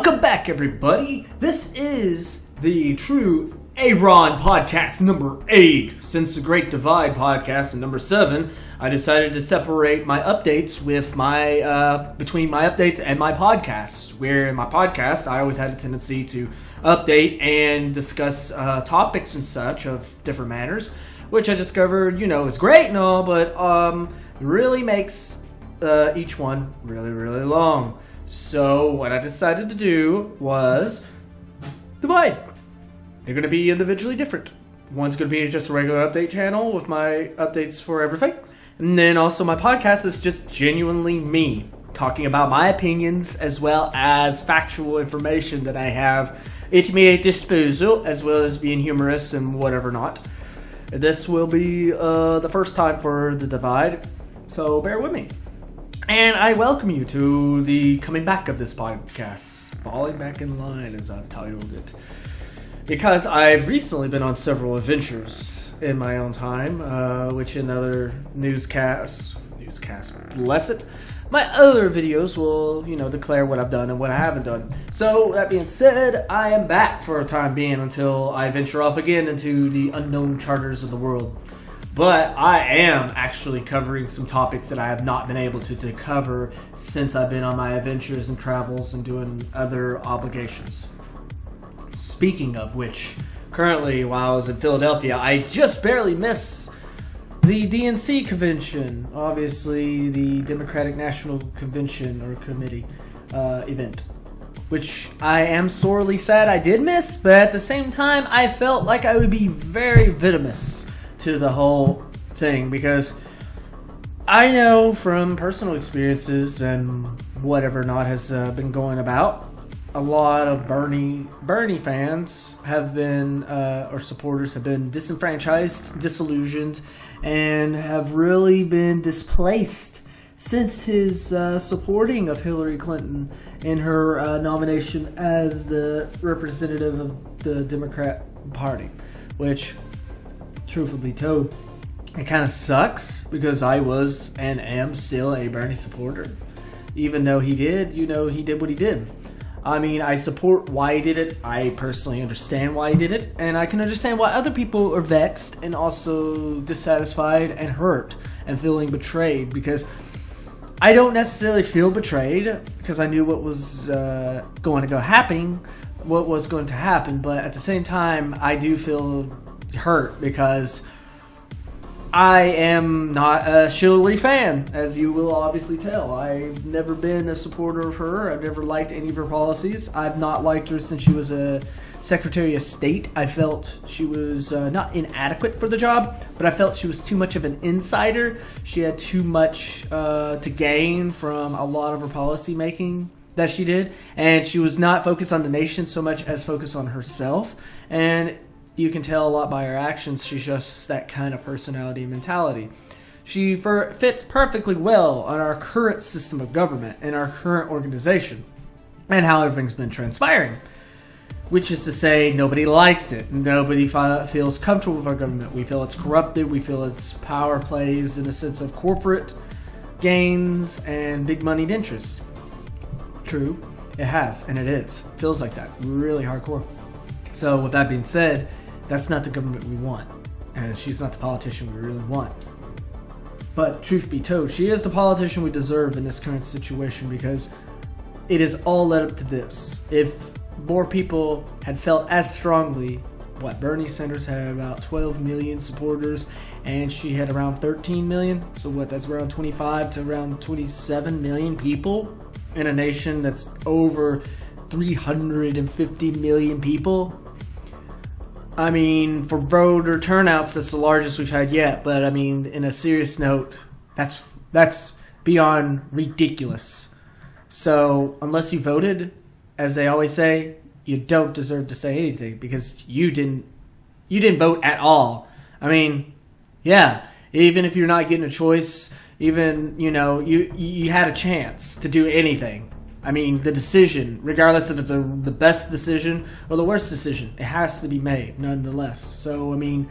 Welcome back, everybody. This is the True Aaron podcast number 8. Since the Great Divide podcast in number 7, I decided to separate my updates with my between my updates and my podcast. Where in my podcast, I always had a tendency to update and discuss topics and such of different manners, which I discovered, is great and all, but really makes each one really long. So what I decided to do was divide. They're going to be individually different. One's going to be just a regular update channel with my updates for everything. And then also my podcast is just genuinely me talking about my opinions as well as factual information that I have at my disposal, as well as being humorous and whatever not. This will be the first time for the divide, so bear with me. And I welcome you to the coming back of this podcast, falling back in line as I've titled it. Because I've recently been on several adventures in my own time, which in other newscasts, bless it, my other videos will, declare what I've done and what I haven't done. So, that being said, I am back for a time being until I venture off again into the unknown charters of the world. But I am actually covering some topics that I have not been able to cover since I've been on my adventures and travels and doing other obligations. Speaking of which, currently while I was in Philadelphia, I just barely missed the DNC convention. Obviously, the Democratic National Convention or Committee event. Which I am sorely sad I did miss, but at the same time, I felt like I would be very venomous to the whole thing, because I know from personal experiences and whatever not has been going about, a lot of Bernie fans have been, or supporters have been disenfranchised, disillusioned, and have really been displaced since his supporting of Hillary Clinton in her nomination as the representative of the Democrat Party, which, truthfully told, it kind of sucks because I was and am still a Bernie supporter. Even though he did, he did what he did. I mean, I support why he did it. I personally understand why he did it. And I can understand why other people are vexed and also dissatisfied and hurt and feeling betrayed. Because I don't necessarily feel betrayed because I knew what was going to happen. But at the same time, I do feel hurt because I am not a Hillary fan, as you will obviously tell. I've never been a supporter of her. I've never liked any of her policies. I've not liked her since she was a Secretary of State. I felt she was not inadequate for the job, but I felt she was too much of an insider. She had too much to gain from a lot of her policy making that she did, and she was not focused on the nation so much as focused on herself. And you can tell a lot by her actions. She's just that kind of personality and mentality. She fits perfectly well on our current system of government and our current organization and how everything's been transpiring. Which is to say, nobody likes it. Nobody feels comfortable with our government. We feel it's corrupted. We feel its power plays in a sense of corporate gains and big moneyed interests. True, it has, and it is. It feels like that. Really hardcore. So with that being said, that's not the government we want, and she's not the politician we really want. But truth be told, she is the politician we deserve in this current situation, because it is all led up to this. If more people had felt as strongly, Bernie Sanders had about 12 million supporters, and she had around 13 million, so that's around 25 to around 27 million people in a nation that's over 350 million people. I mean, for voter turnouts, that's the largest we've had yet. But I mean, in a serious note, that's beyond ridiculous. So unless you voted, as they always say, you don't deserve to say anything because you didn't vote at all. I mean, yeah, even if you're not getting a choice, even you had a chance to do anything. I mean, the decision, regardless if it's the best decision or the worst decision, it has to be made nonetheless. So, I mean,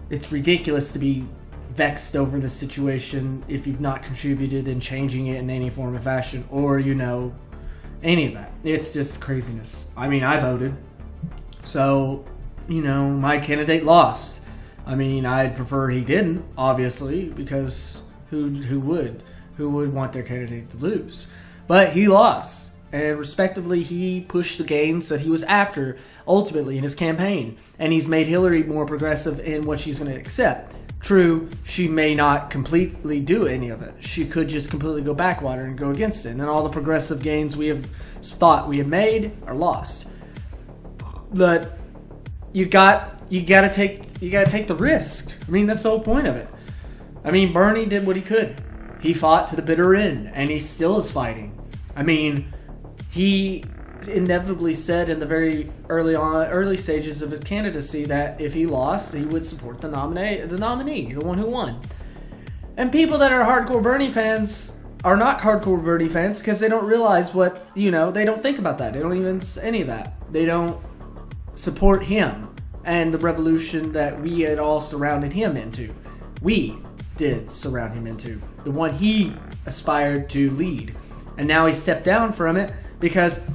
it's ridiculous to be vexed over the situation if you've not contributed in changing it in any form or fashion, or, any of that. It's just craziness. I mean, I voted. So, my candidate lost. I mean, I'd prefer he didn't, obviously, because who would? Who would want their candidate to lose? But he lost. And respectively, he pushed the gains that he was after, ultimately, in his campaign. And he's made Hillary more progressive in what she's going to accept. True, she may not completely do any of it. She could just completely go backwater and go against it. And then all the progressive gains we have thought we have made are lost. But you gotta take the risk. I mean, that's the whole point of it. I mean, Bernie did what he could. He fought to the bitter end, and he still is fighting. I mean, he inevitably said in the very early stages of his candidacy that if he lost, he would support the nominee, the one who won. And people that are hardcore Bernie fans are not hardcore Bernie fans because they don't realize what, they don't think about that. They don't even any of that. They don't support him and the revolution that we had all surrounded him into. We did surround him into. The one he aspired to lead. And now he stepped down from it because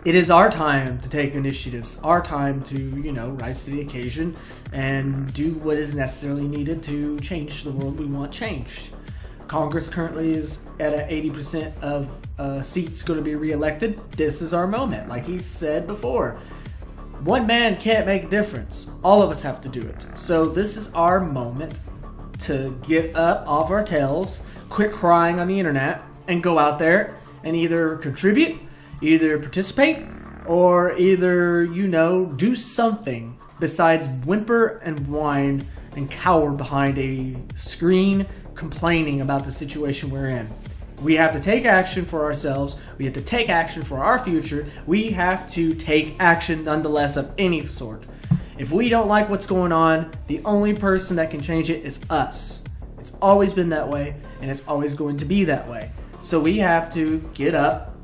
it is our time to take initiatives, our time to, rise to the occasion and do what is necessarily needed to change the world we want changed. Congress currently is at an 80% of seats going to be reelected. This is our moment, like he said before. One man can't make a difference. All of us have to do it. So this is our moment to get up off our tails, quit crying on the internet, and go out there and either contribute, either participate, or either, do something besides whimper and whine and cower behind a screen complaining about the situation we're in. We have to take action for ourselves. We have to take action for our future. We have to take action nonetheless of any sort. If we don't like what's going on, the only person that can change it is us. It's always been that way, and it's always going to be that way. So we have to get up,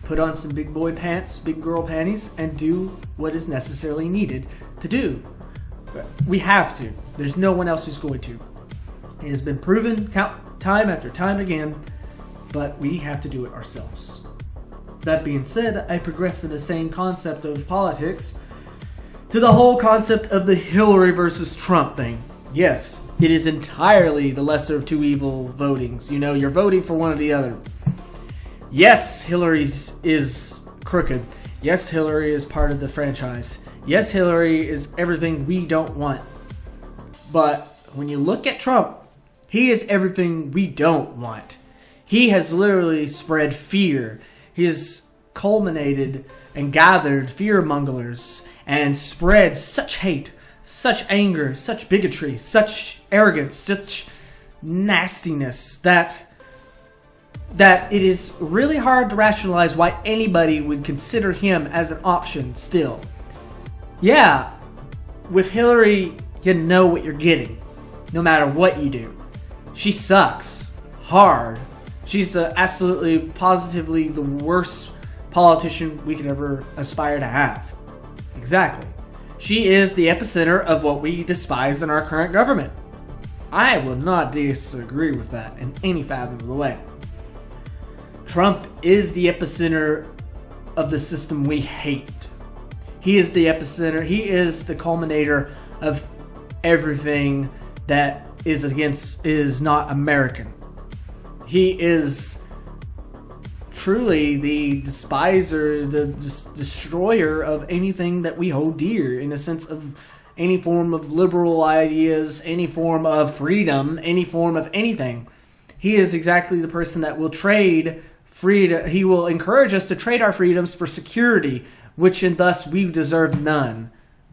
put on some big boy pants, big girl panties, and do what is necessarily needed to do. We have to. There's no one else who's going to. It has been proven time after time again, but we have to do it ourselves. That being said, I progress in the same concept of politics to the whole concept of the Hillary versus Trump thing. Yes, it is entirely the lesser of two evil votings. You're voting for one or the other. Yes, Hillary is crooked. Yes, Hillary is part of the franchise. Yes, Hillary is everything we don't want. But when you look at Trump, he is everything we don't want. He has literally spread fear. He has culminated and gathered fearmongers and spread such hate, such anger, such bigotry, such arrogance, such nastiness that it is really hard to rationalize why anybody would consider him as an option still. Yeah, with Hillary, you know what you're getting, no matter what you do. She sucks hard. She's absolutely, positively the worst politician we could ever aspire to have. Exactly. She is the epicenter of what we despise in our current government. I will not disagree with that in any fathomable way. Trump is the epicenter of the system we hate. He is the epicenter. He is the culminator of everything that is not American. He is truly the despiser, the destroyer of anything that we hold dear, in the sense of any form of liberal ideas, any form of freedom, any form of anything. He is exactly the person that will trade freedom. He will encourage us to trade our freedoms for security, which and thus we deserve none,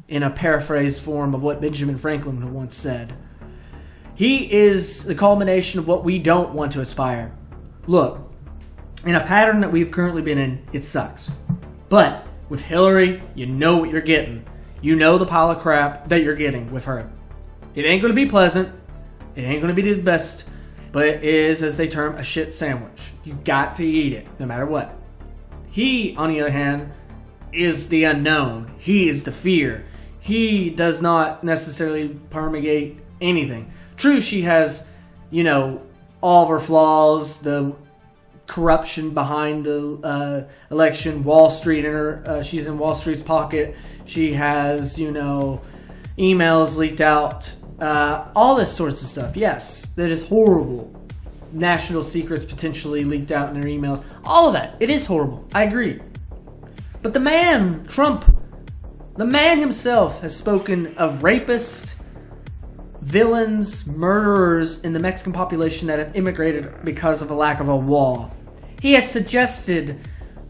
in a paraphrased form of what Benjamin Franklin once said. He is the culmination of what we don't want to aspire. Look, in a pattern that we've currently been in, it sucks. But with Hillary, you know what you're getting. You know the pile of crap that you're getting with her. It ain't going to be pleasant. It ain't going to be the best. But it is, as they term, a shit sandwich. You got to eat it, no matter what. He, on the other hand, is the unknown. He is the fear. He does not necessarily promulgate anything. True, she has, all of her flaws, the corruption behind the election. Wall Street she's in Wall Street's pocket. She has, emails leaked out. All this sorts of stuff. Yes, that is horrible. National secrets potentially leaked out in their emails. All of that. It is horrible. I agree. But the man, Trump, the man himself has spoken of rapists, villains, murderers in the Mexican population that have immigrated because of a lack of a wall. He has suggested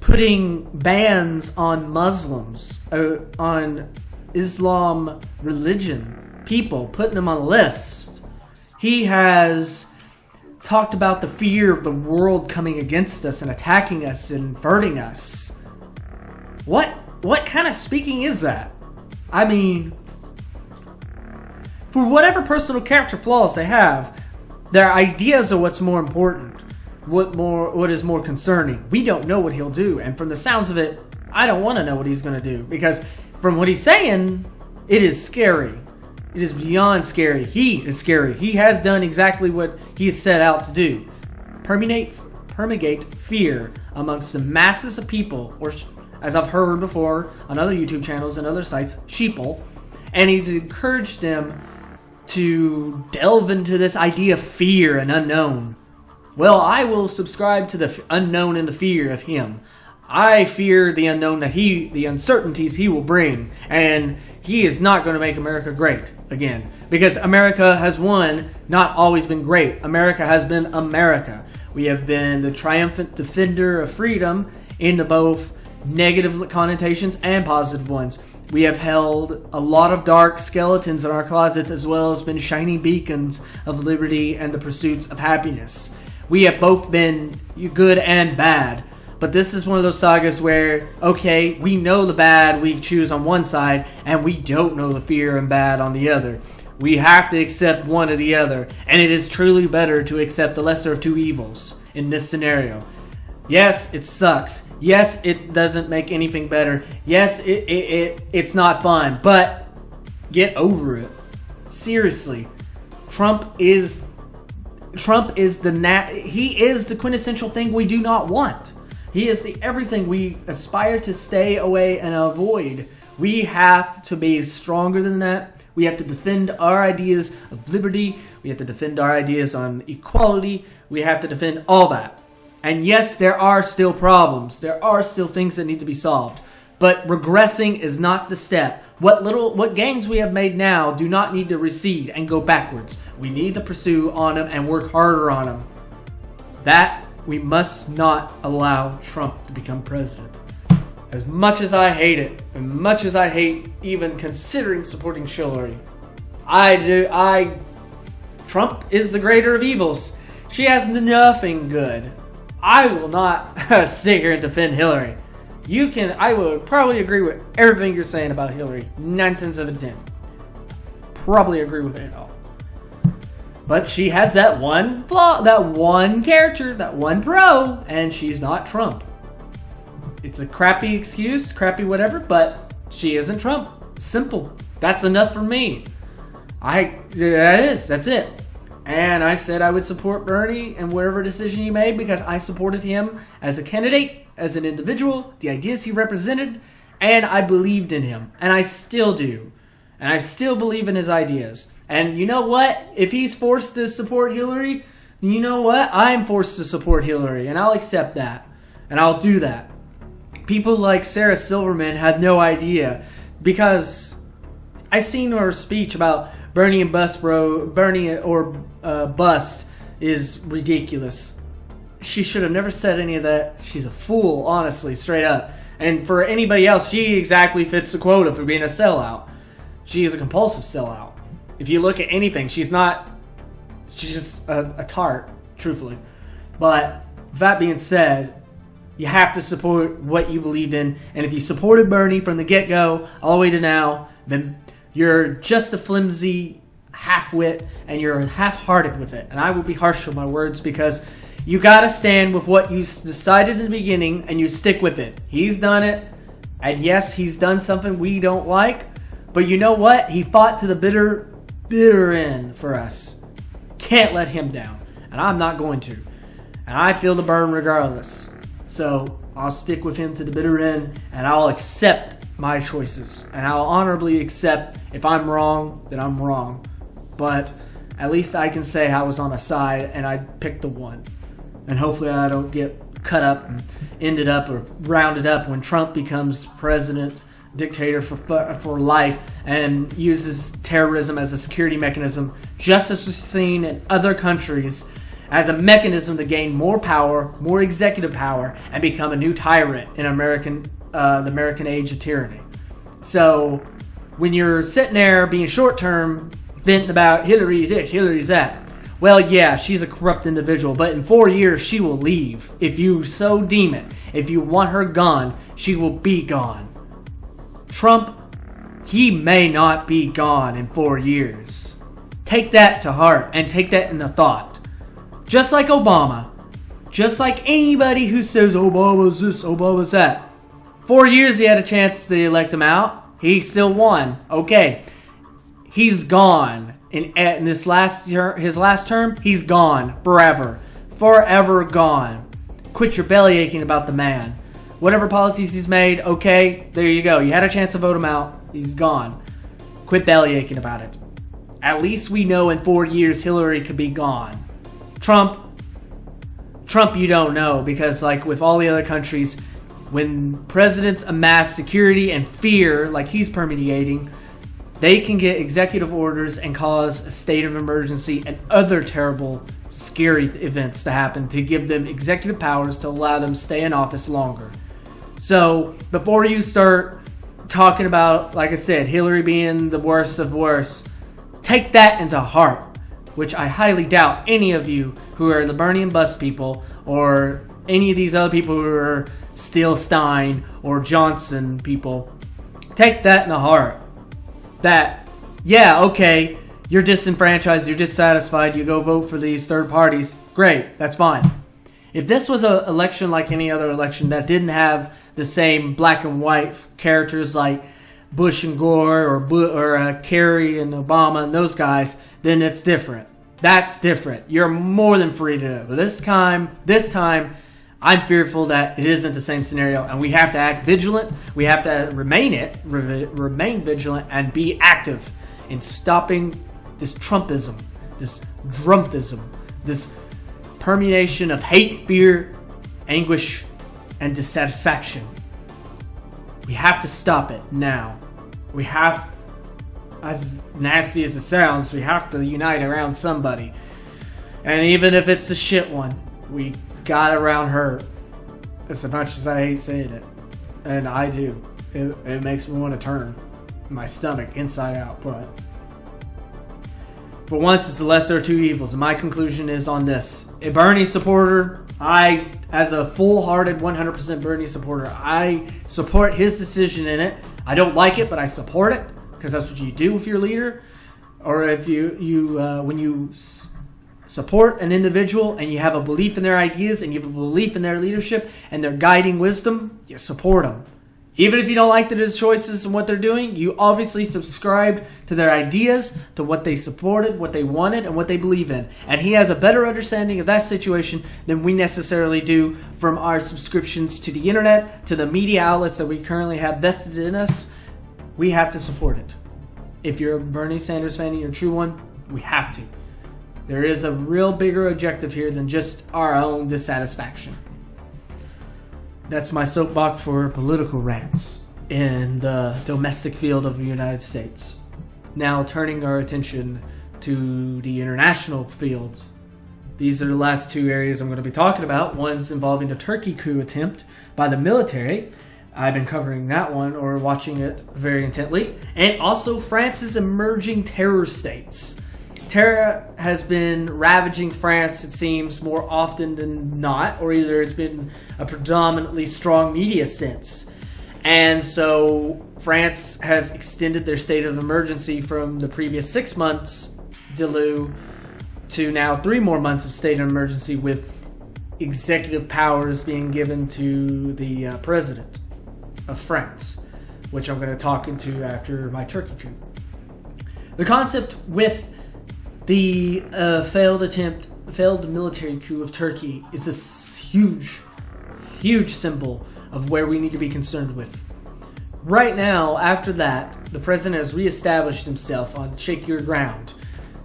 putting bans on Muslims, on Islam religion, people, putting them on a list. He has talked about the fear of the world coming against us and attacking us and inverting us. What kind of speaking is that? I mean, for whatever personal character flaws they have, their ideas are what's more important. What is more concerning. We don't know what he'll do, and from the sounds of it, I don't want to know what he's going to do, because from what he's saying, it is scary. It is beyond scary. He is scary. He has done exactly what he's set out to do. Permeate fear amongst the masses of people, or as I've heard before on other YouTube channels and other sites, sheeple. And he's encouraged them to delve into this idea of fear and unknown. Well, I will subscribe to the unknown and the fear of him. I fear the unknown the uncertainties he will bring. And he is not going to make America great again. Because America has not always been great. America has been America. We have been the triumphant defender of freedom in the both negative connotations and positive ones. We have held a lot of dark skeletons in our closets, as well as been shining beacons of liberty and the pursuits of happiness. We have both been good and bad. But this is one of those sagas where, okay, we know the bad we choose on one side, and we don't know the fear and bad on the other. We have to accept one or the other, and it is truly better to accept the lesser of two evils in this scenario. Yes, it sucks. Yes, it doesn't make anything better. Yes, it's not fun, but get over it. Seriously, Trump is the quintessential thing we do not want. He is the everything we aspire to stay away and avoid. We have to be stronger than that. We have to defend our ideas of liberty. We have to defend our ideas on equality. We have to defend all that. And yes, there are still problems. There are still things that need to be solved. But regressing is not the step. What gains we have made now do not need to recede and go backwards. We need to pursue on them and work harder on them. That we must not allow Trump to become president. As much as I hate it, and much as I hate even considering supporting Hillary, Trump is the greater of evils. She has nothing good. I will not sit here and defend Hillary. I will probably agree with everything you're saying about Hillary. 9 cents out of 10. Probably agree with it all. But she has that one flaw, that one character, that one pro, and she's not Trump. It's a crappy excuse, crappy whatever, but she isn't Trump. Simple. That's enough for me. That's it. And I said I would support Bernie and whatever decision he made because I supported him as a candidate, as an individual, the ideas he represented, and I believed in him. And I still do. And I still believe in his ideas. And you know what? If he's forced to support Hillary, you know what? I'm forced to support Hillary, and I'll accept that. And I'll do that. People like Sarah Silverman had no idea because I seen her speech about Bernie or bust is ridiculous. She should have never said any of that. She's a fool, honestly, straight up. And for anybody else, she exactly fits the quota for being a sellout. She is a compulsive sellout. If you look at anything, she's just a tart, truthfully. But that being said, you have to support what you believed in. And if you supported Bernie from the get-go all the way to now, then you're just a flimsy half-wit and you're half-hearted with it. And I will be harsh with my words because you got to stand with what you decided in the beginning and you stick with it. He's done it. And yes, he's done something we don't like. But you know what? He fought to the bitter end for us. Can't let him down. And I'm not going to. and I feel the burn regardless. So I'll stick with him to the bitter end, and I'll accept my choices, and I'll honorably accept if I'm wrong, then I'm wrong. But at least I can say I was on a side and I picked the one. And hopefully I don't get cut up and ended up or rounded up when Trump becomes president, dictator for life, and uses terrorism as a security mechanism, just as we've seen in other countries, as a mechanism to gain more power, more executive power, and become a new tyrant in the American age of tyranny. So when you're sitting there being short-term, venting about Hillary's this, Hillary's that, well, yeah, she's a corrupt individual, but in 4 years she will leave. If you so deem it, if you want her gone, she will be gone. Trump, he may not be gone in 4 years. Take that to heart and take that in the thought. Just like Obama, just like anybody who says Obama's this, Obama's that. 4 years he had a chance to elect him out. He still won. Okay, he's gone. In this his last term, he's gone forever. Forever gone. Quit your belly aching about the man. Whatever policies he's made, okay, there you go. You had a chance to vote him out. He's gone. Quit belly aching about it. At least we know in 4 years Hillary could be gone. Trump, you don't know, because like with all the other countries, when presidents amass security and fear like he's permeating, they can get executive orders and cause a state of emergency and other terrible, scary events to happen to give them executive powers to allow them to stay in office longer. So before you start talking about, like I said, Hillary being the worst of worst, take that into heart, which I highly doubt any of you who are the Bernie and Bust people or any of these other people who are Steele Stein or Johnson people. Take that in the heart. That, yeah, okay, you're disenfranchised, you're dissatisfied, you go vote for these third parties. Great, that's fine. If this was an election like any other election that didn't have the same black and white characters like Bush and Gore or Kerry and Obama and those guys, then it's different. That's different. You're more than free to do it. But this time, I'm fearful that it isn't the same scenario, and we have to act vigilant. We have to remain vigilant and be active in stopping this Trumpism, this Drumphism, this permeation of hate, fear, anguish, and dissatisfaction. We have to stop it now. We have, as nasty as it sounds, we have to unite around somebody. And even if it's a shit one, we got around her. As much as I hate saying it, and I do, it makes me want to turn my stomach inside out. But for once, it's the lesser of two evils. And my conclusion is on this: a Bernie supporter, as a full-hearted 100% Bernie supporter, I support his decision in it. I don't like it, but I support it because that's what you do with your leader. Or if when you support an individual and you have a belief in their ideas and you have a belief in their leadership and their guiding wisdom, you support them. Even if you don't like his choices and what they're doing, you obviously subscribed to their ideas, to what they supported, what they wanted, and what they believe in. And he has a better understanding of that situation than we necessarily do from our subscriptions to the internet, to the media outlets that we currently have vested in us. We have to support it. If you're a Bernie Sanders fan and you're a true one, we have to. There is a real bigger objective here than just our own dissatisfaction. That's my soapbox for political rants in the domestic field of the United States. Now turning our attention to the international field. These are the last two areas I'm going to be talking about. One's involving the Turkey coup attempt by the military. I've been covering that one or watching it very intently. And also France's emerging terror states. Terror has been ravaging France, it seems, more often than not, or either it's been a predominantly strong media since. And so France has extended their state of emergency from the previous 6 months, Deluxe, to now 3 more months of state of emergency with executive powers being given to the president of France, which I'm going to talk into after my Turkey coup. The concept with The failed military coup of Turkey is a huge symbol of where we need to be concerned with. Right now, after that, the president has reestablished himself on shakier ground.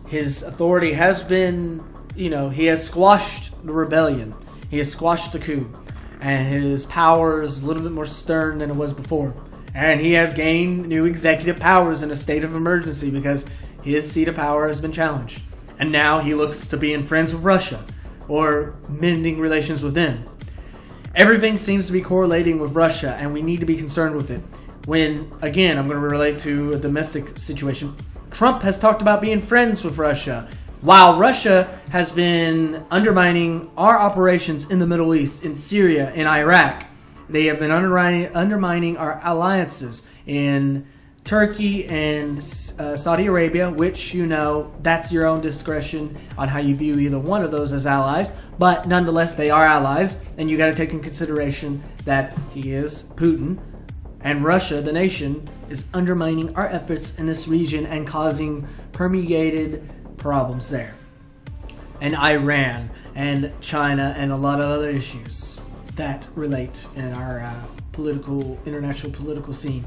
His authority has been, he has squashed the rebellion. He has squashed the coup. And his power is a little bit more stern than it was before. And he has gained new executive powers in a state of emergency because his seat of power has been challenged. And now he looks to being friends with Russia or mending relations with them. Everything seems to be correlating with Russia, and we need to be concerned with it. When, again, I'm going to relate to a domestic situation. Trump has talked about being friends with Russia, while Russia has been undermining our operations in the Middle East, in Syria, in Iraq. They have been undermining our alliances in Turkey and Saudi Arabia, which, that's your own discretion on how you view either one of those as allies. But nonetheless, they are allies, and you got to take in consideration that he is Putin, and Russia, the nation, is undermining our efforts in this region and causing permeated problems there. And Iran and China and a lot of other issues that relate in our international political scene.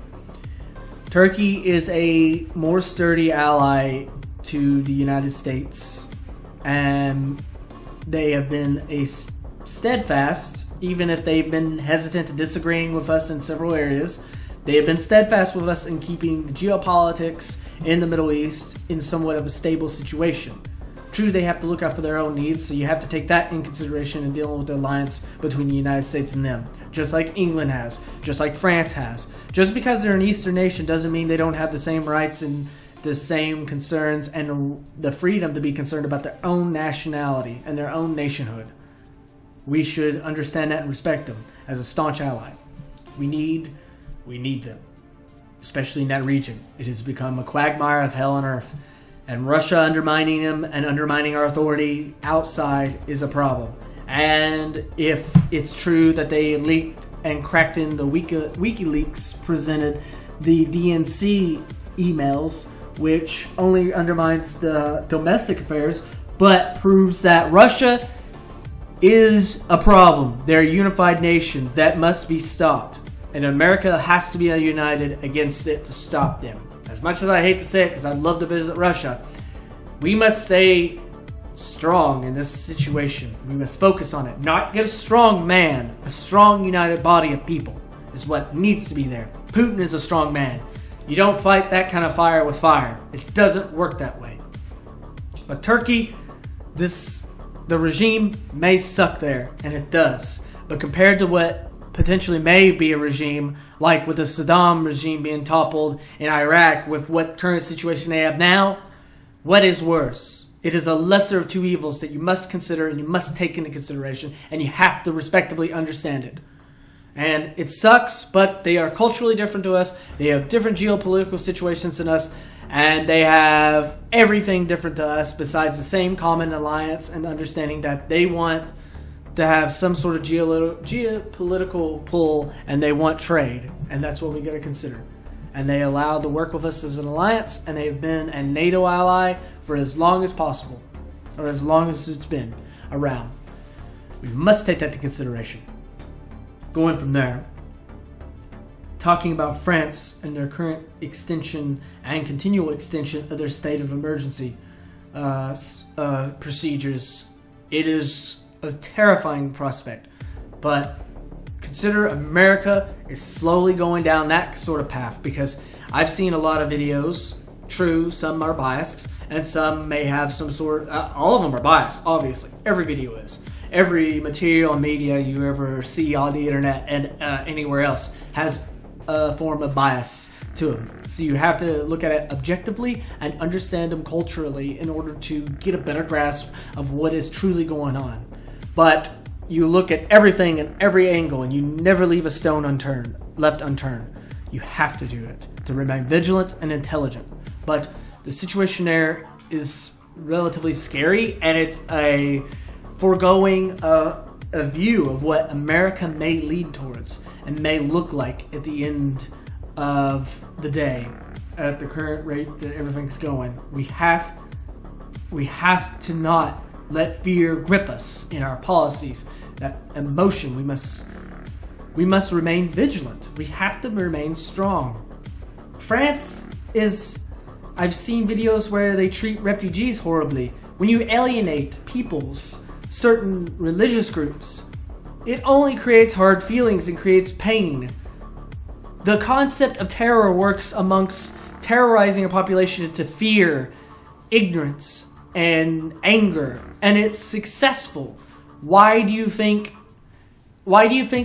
Turkey is a more sturdy ally to the United States, and they have been steadfast, even if they've been hesitant to disagreeing with us in several areas. They have been steadfast with us in keeping the geopolitics in the Middle East in somewhat of a stable situation. True, they have to look out for their own needs, so you have to take that in consideration in dealing with the alliance between the United States and them. Just like England has, just like France has. Just because they're an Eastern nation doesn't mean they don't have the same rights and the same concerns and the freedom to be concerned about their own nationality and their own nationhood. We should understand that and respect them as a staunch ally. We need them, especially in that region. It has become a quagmire of hell on earth. And Russia undermining them and undermining our authority outside is a problem. And if it's true that they leaked and cracked in the WikiLeaks presented the DNC emails, which only undermines the domestic affairs, but proves that Russia is a problem. They're a unified nation that must be stopped. And America has to be united against it to stop them. As much as I hate to say it, because I'd love to visit Russia, we must stay strong in this situation. We must focus on it. Not get a strong man. A strong, united body of people is what needs to be there. Putin is a strong man. You don't fight that kind of fire with fire. It doesn't work that way. But Turkey, the regime may suck there, and it does. But compared to what potentially may be a regime, like with the Saddam regime being toppled in Iraq, with what current situation they have now, what is worse? It is a lesser of two evils that you must consider and you must take into consideration, and you have to respectively understand it. And it sucks, but they are culturally different to us. They have different geopolitical situations than us, and they have everything different to us besides the same common alliance and understanding that they want to have some sort of geopolitical pull, and they want trade, and that's what we got to consider. And they allowed to work with us as an alliance, and they've been a NATO ally for as long as possible, or as long as it's been around. We must take that into consideration. Going from there, talking about France and their current extension and continual extension of their state of emergency procedures, it is a terrifying prospect, but consider America is slowly going down that sort of path, because I've seen a lot of videos. True, some are biased, and some may have some sort. All of them are biased, obviously. Every video is. Every material and media you ever see on the internet and anywhere else has a form of bias to them. So you have to look at it objectively and understand them culturally in order to get a better grasp of what is truly going on. But you look at everything in every angle, and you never leave a stone left unturned. You have to do it to remain vigilant and intelligent. But the situation there is relatively scary, and it's a foregoing a view of what America may lead towards and may look like at the end of the day at the current rate that everything's going. We have We have to not let fear grip us in our policies. That emotion, we must remain vigilant. We have to remain strong. France is, I've seen videos where they treat refugees horribly. When you alienate peoples, certain religious groups, it only creates hard feelings and creates pain. The concept of terror works amongst terrorizing a population into fear, ignorance, and anger, and it's successful. Why do you think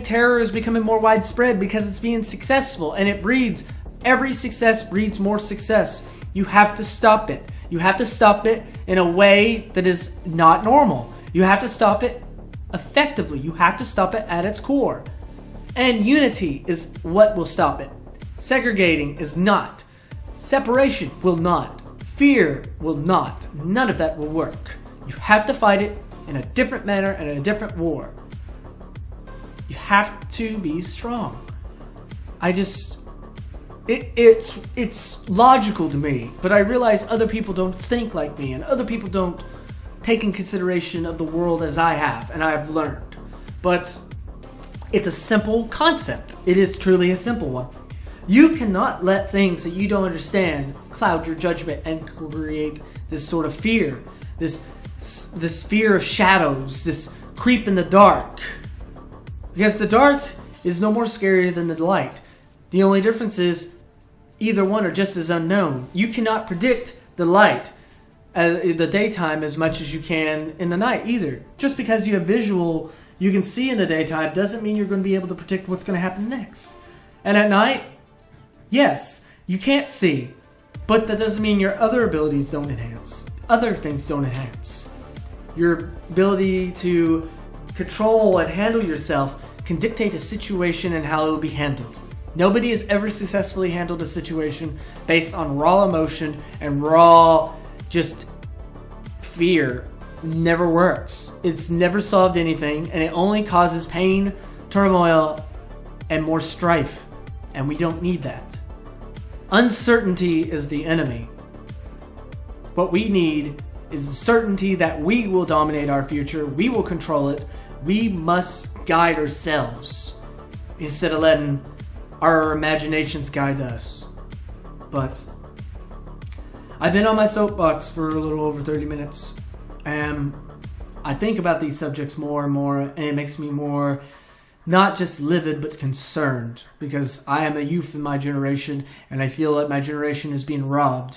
terror is becoming more widespread? Because it's being successful, and every success breeds more success. You have to stop it. You have to stop it in a way that is not normal. You have to stop it effectively. You have to stop it at its core. And unity is what will stop it. Segregating is not. Separation will not. Fear will not. None of that will work. You have to fight it in a different manner and in a different war. You have to be strong. It's logical to me, but I realize other people don't think like me, and other people don't take in consideration of the world as I have, and I have learned. But it's a simple concept. It is truly a simple one. You cannot let things that you don't understand cloud your judgment and create this sort of fear, this fear of shadows, this creep in the dark. Because the dark is no more scary than the light. The only difference is either one are just as unknown. You cannot predict the light in the daytime as much as you can in the night either. Just because you have visual, you can see in the daytime, doesn't mean you're going to be able to predict what's going to happen next. And at night, yes, you can't see, but that doesn't mean your other abilities don't enhance. Other things don't enhance. Your ability to control and handle yourself can dictate a situation and how it will be handled. Nobody has ever successfully handled a situation based on raw emotion and raw just fear. Never works. It's never solved anything, and it only causes pain, turmoil, and more strife. And we don't need that. Uncertainty is the enemy. What we need is the certainty that we will dominate our future. We will control it. We must guide ourselves instead of letting our imaginations guide us. But I've been on my soapbox for a little over 30 minutes, and I think about these subjects more and more, and it makes me more not just livid but concerned, because I am a youth in my generation, and I feel like my generation is being robbed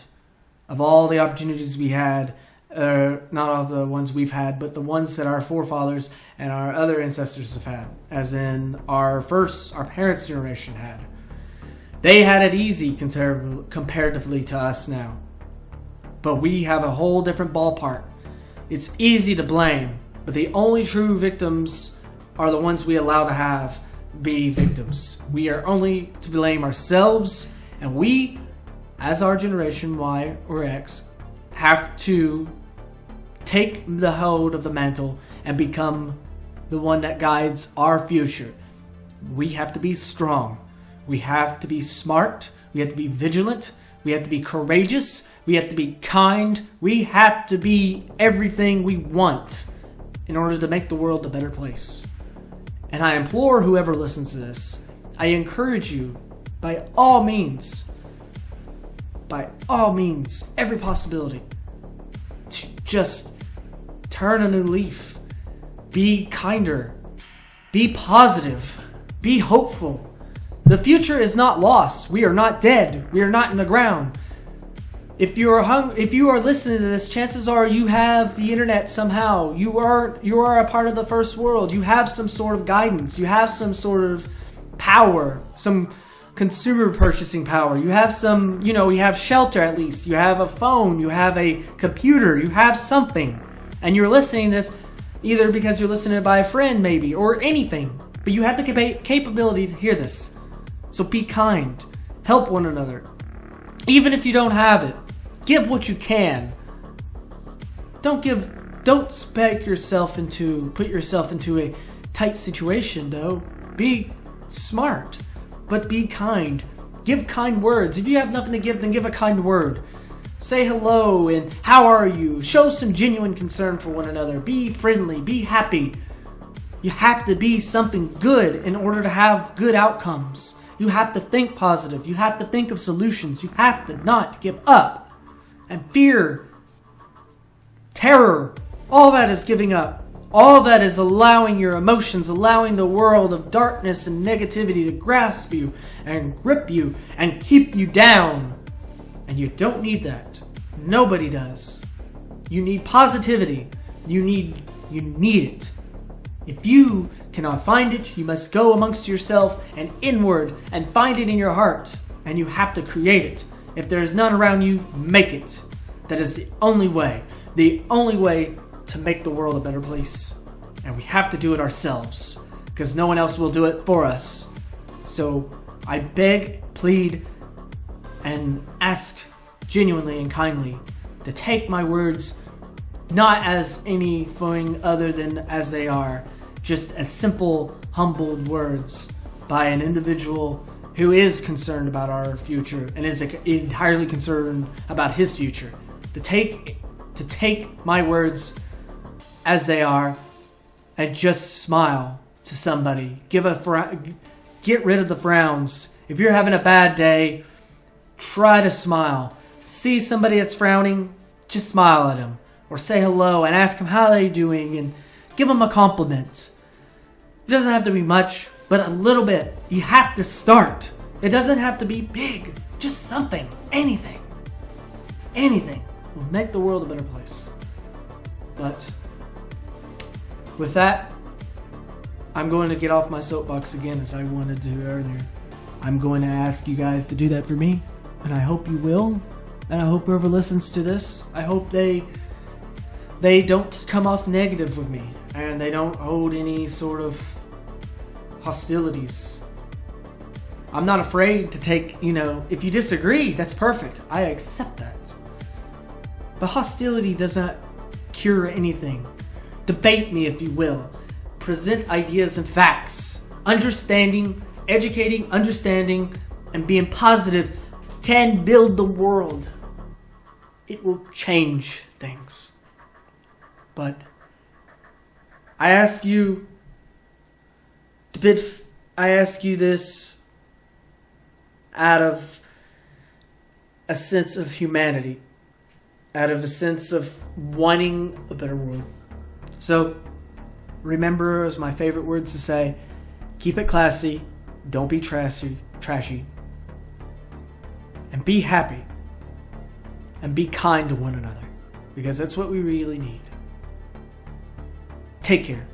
of all the opportunities we had. Not all the ones we've had, but the ones that our forefathers and our other ancestors have had, as in our parents' generation had. They had it easy comparatively to us now. But we have a whole different ballpark. It's easy to blame, but the only true victims are the ones we allow to be victims. We are only to blame ourselves, and we, as our generation Y or X, have to take the hold of the mantle and become the one that guides our future. We have to be strong. We have to be smart. We have to be vigilant. We have to be courageous. We have to be kind. We have to be everything we want in order to make the world a better place. And I implore whoever listens to this, I encourage you by all means, every possibility, to just turn a new leaf. Be kinder. Be positive. Be hopeful. The future is not lost. We are not dead. We are not in the ground. If you are listening to this, chances are you have the internet somehow. You are a part of the first world. You have some sort of guidance. You have some sort of power, some consumer purchasing power. You have you have shelter at least. You have a phone. You have a computer. You have something. And you're listening to this either because you're listening by a friend maybe or anything. But you have the capability to hear this. So be kind. Help one another. Even if you don't have it, give what you can. Don't put yourself into a tight situation though. Be smart, but be kind. Give kind words. If you have nothing to give, then give a kind word. Say hello and how are you? Show some genuine concern for one another. Be friendly. Be happy. You have to be something good in order to have good outcomes. You have to think positive. You have to think of solutions. You have to not give up. And fear, terror, all that is giving up. All that is allowing your emotions, allowing the world of darkness and negativity to grasp you and grip you and keep you down. And you don't need that. Nobody does. You need positivity. You need it. If you cannot find it, you must go amongst yourself and inward and find it in your heart. And you have to create it. If there is none around you, make it. That is the only way. The only way to make the world a better place. And we have to do it ourselves. Because no one else will do it for us. So I beg, plead, and ask genuinely and kindly to take my words not as anything other than as they are. Just as simple, humbled words by an individual who is concerned about our future and is entirely concerned about his future. To take my words as they are and just smile to somebody. Get rid of the frowns. If you're having a bad day, try to smile. See somebody that's frowning, just smile at them. Or say hello and ask them how they're doing and give them a compliment. It doesn't have to be much, but a little bit. You have to start. It doesn't have to be big. Just something. Anything. Anything will make the world a better place. But with that, I'm going to get off my soapbox again as I wanted to earlier. I'm going to ask you guys to do that for me. And I hope you will. And I hope whoever listens to this, I hope they don't come off negative with me. And they don't hold any sort of hostilities. I'm not afraid to take, if you disagree, that's perfect. I accept that. But hostility does not cure anything. Debate me, if you will. Present ideas and facts. Educating, understanding, and being positive can build the world. It will change things. But I ask you this out of a sense of humanity, out of a sense of wanting a better world. So remember, as my favorite words to say, keep it classy, don't be trashy, and be happy, and be kind to one another, because that's what we really need. Take care.